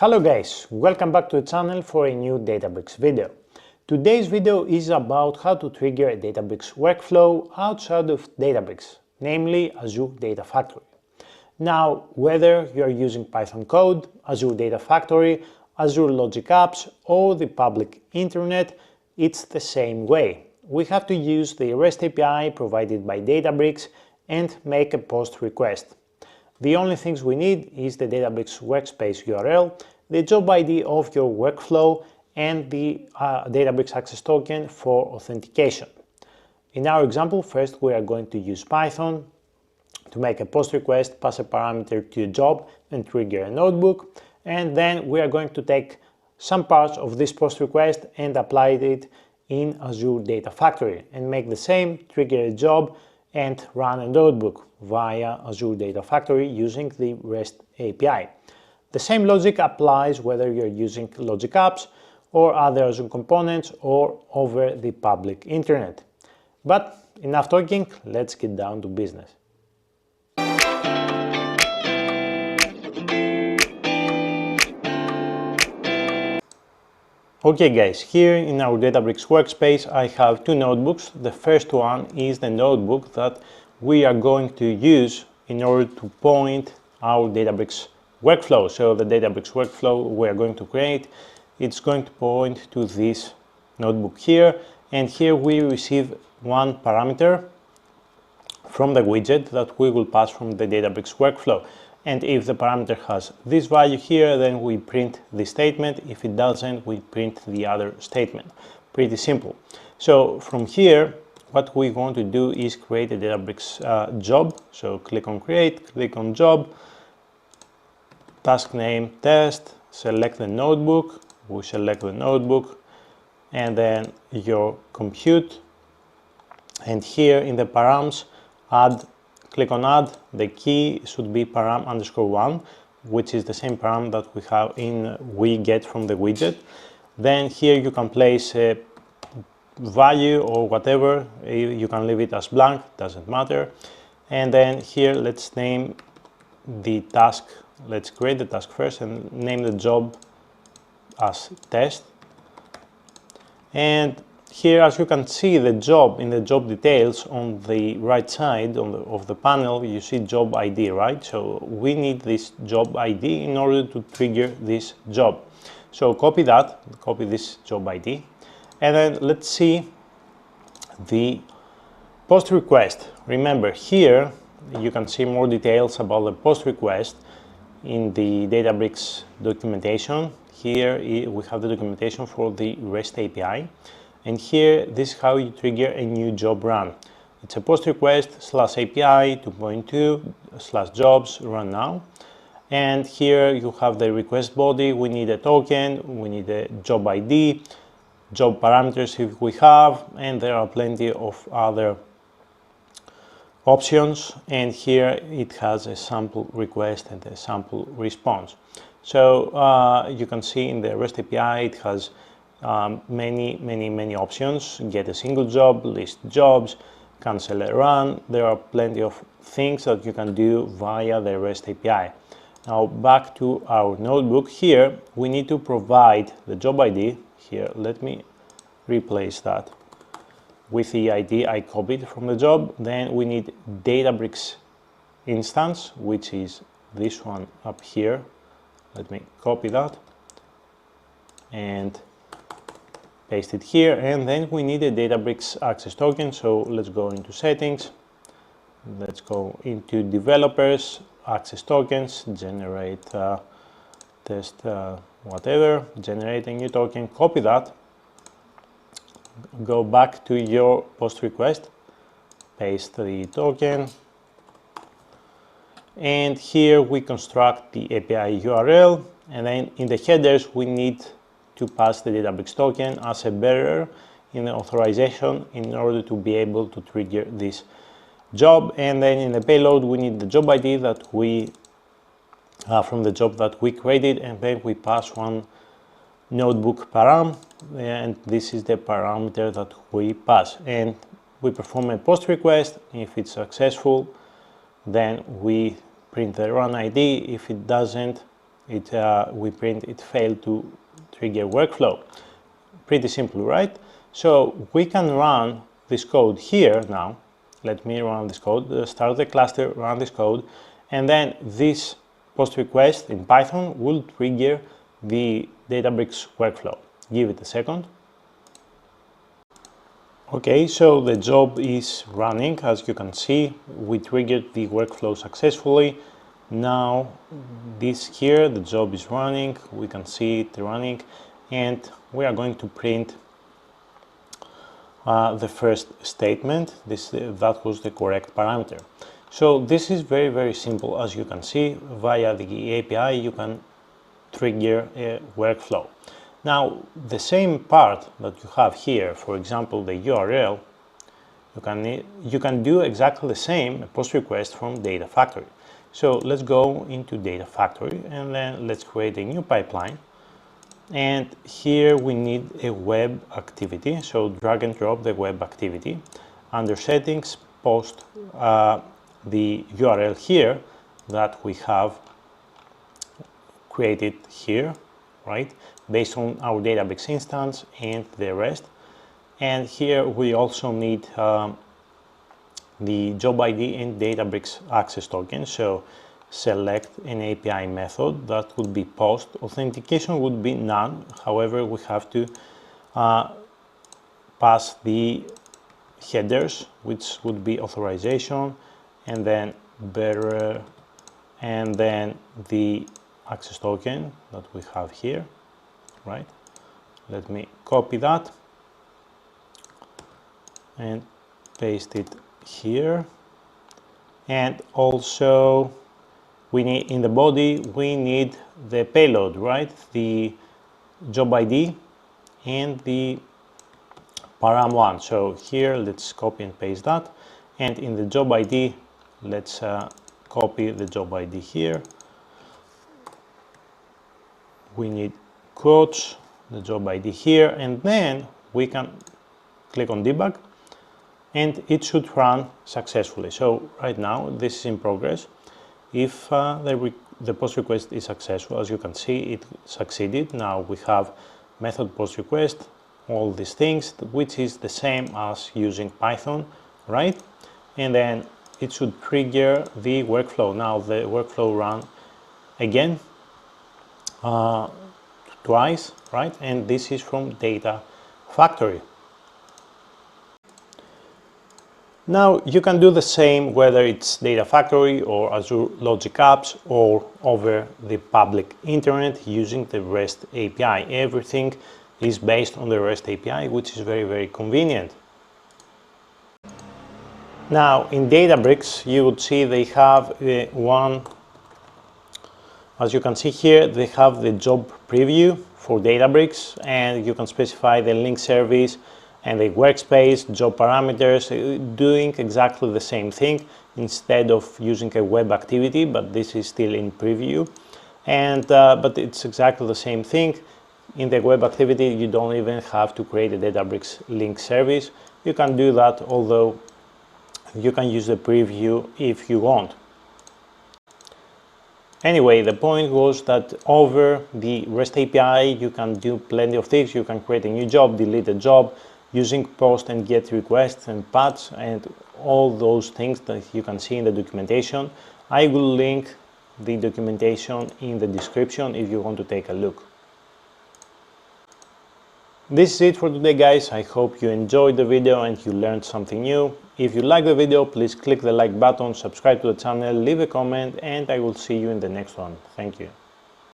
Hello guys, welcome back to the channel for a new Databricks video. Today's video is about how to trigger a Databricks workflow outside of Databricks, namely Azure Data Factory. Now, whether you are using Python code, Azure Data Factory, Azure Logic Apps or the public internet, it's the same way. We have to use the REST API provided by Databricks and make a post request. The only things we need is the Databricks workspace URL, the job ID of your workflow, and the Databricks access token for authentication. In our example, first we are going to use Python to make a post request, pass a parameter to a job and trigger a notebook, and then we are going to take some parts of this post request and apply it in Azure Data Factory and make the same, trigger a job and run a notebook via Azure Data Factory using the REST API. The same logic applies whether you're using Logic Apps or other Azure components or over the public internet. But enough talking, let's get down to business. Okay guys, here in our Databricks workspace I have two notebooks. The first one is the notebook that we are going to use in order to point our Databricks workflow. So the Databricks workflow we are going to create, it's going to point to this notebook here, and here we receive one parameter from the widget that we will pass from the Databricks workflow. And if the parameter has this value here, then we print the statement. If it doesn't, we print the other statement. Pretty simple. So from here, what we want to do is create a Databricks job. So click on create, click on job, task name test, select the notebook, we select the notebook, and then your compute. And here in the params, click on add, the key should be param_1, which is the same param that we get from the widget. Then here you can place a value or whatever, you can leave it as blank, doesn't matter. And then here let's name the task, let's create the task first and name the job as test. And here, as you can see, the job in the job details on the right side of the panel, you see job ID, right? So we need this job ID in order to trigger this job. So copy this job ID, and then let's see the post request. Remember, here you can see more details about the post request in the Databricks documentation. Here we have the documentation for the REST API. And here, this is how you trigger a new job run. It's a post request /API 2.2/jobs run now. And here you have the request body. We need a token, we need a job ID, job parameters if we have, and there are plenty of other options. And here it has a sample request and a sample response. So you can see in the REST API it has many options. Get a single job, list jobs, cancel a run. There are plenty of things that you can do via the REST API. Now back to our notebook. Here we need to provide the job ID. Here, let me replace that with the ID I copied from the job. Then we need Databricks instance, which is this one up here. Let me copy that and paste it here, and then we need a Databricks access token. So let's go into settings, let's go into developers, access tokens, generate test whatever, generate a new token, copy that, go back to your post request, paste the token, and here we construct the API URL, and then in the headers we need to pass the Databricks token as a bearer in the authorization in order to be able to trigger this job. And then in the payload we need the job ID that we from the job that we created, and then we pass one notebook param, and this is the parameter that we pass, and we perform a post request. If it's successful, then we print the run ID. If it doesn't, we print it failed to trigger workflow. Pretty simple, right? So we can run this code here now. Let me run this code, start the cluster, run this code, and then this post request in Python will trigger the Databricks workflow. Give it a second. Okay, so the job is running. As you can see, we triggered the workflow successfully. Now this here, the job is running, we can see it running, and we are going to print the first statement. That was the correct parameter. So this is very, very simple. As you can see, via the API you can trigger a workflow. Now the same part that you have here, for example the URL, you can do exactly the same, a post request from Data Factory. So let's go into Data Factory and then let's create a new pipeline. And here we need a web activity, so drag and drop the web activity. Under settings, post the URL here that we have created here, right, based on our Databricks instance and the rest. And here we also need the job ID and Databricks access token. So select an API method that would be post. Authentication would be none. However, we have to pass the headers, which would be authorization, and then bearer, and then the access token that we have here, right? Let me copy that and paste it here. And also we need, in the body, we need the payload, right? The job ID and the param1. So here, let's copy and paste that. And in the job ID, let's copy the job ID here. We need quotes, the job ID here, and then we can click on debug and it should run successfully. So right now, this is in progress. If the post request is successful, as you can see, it succeeded. Now we have method post request, all these things, which is the same as using Python, right? And then it should trigger the workflow. Now the workflow run again twice, right? And this is from Data Factory. Now you can do the same whether it's Data Factory or Azure Logic Apps or over the public internet using the REST API. Everything is based on the REST API, which is very, very convenient. Now in Databricks, you would see they have as you can see here, they have the job preview for Databricks, and you can specify the link service and the workspace, job parameters, doing exactly the same thing instead of using a web activity, but this is still in preview. And but it's exactly the same thing. In the web activity, you don't even have to create a Databricks link service. You can do that, although you can use the preview if you want. Anyway, the point was that over the REST API, you can do plenty of things. You can create a new job, delete a job, using post and get requests and patch and all those things that you can see in the documentation. I will link the documentation in the description if you want to take a look. This is it for today, guys. I hope you enjoyed the video and you learned something new. If you like the video, please click the like button, subscribe to the channel, leave a comment, and I will see you in the next one. Thank you.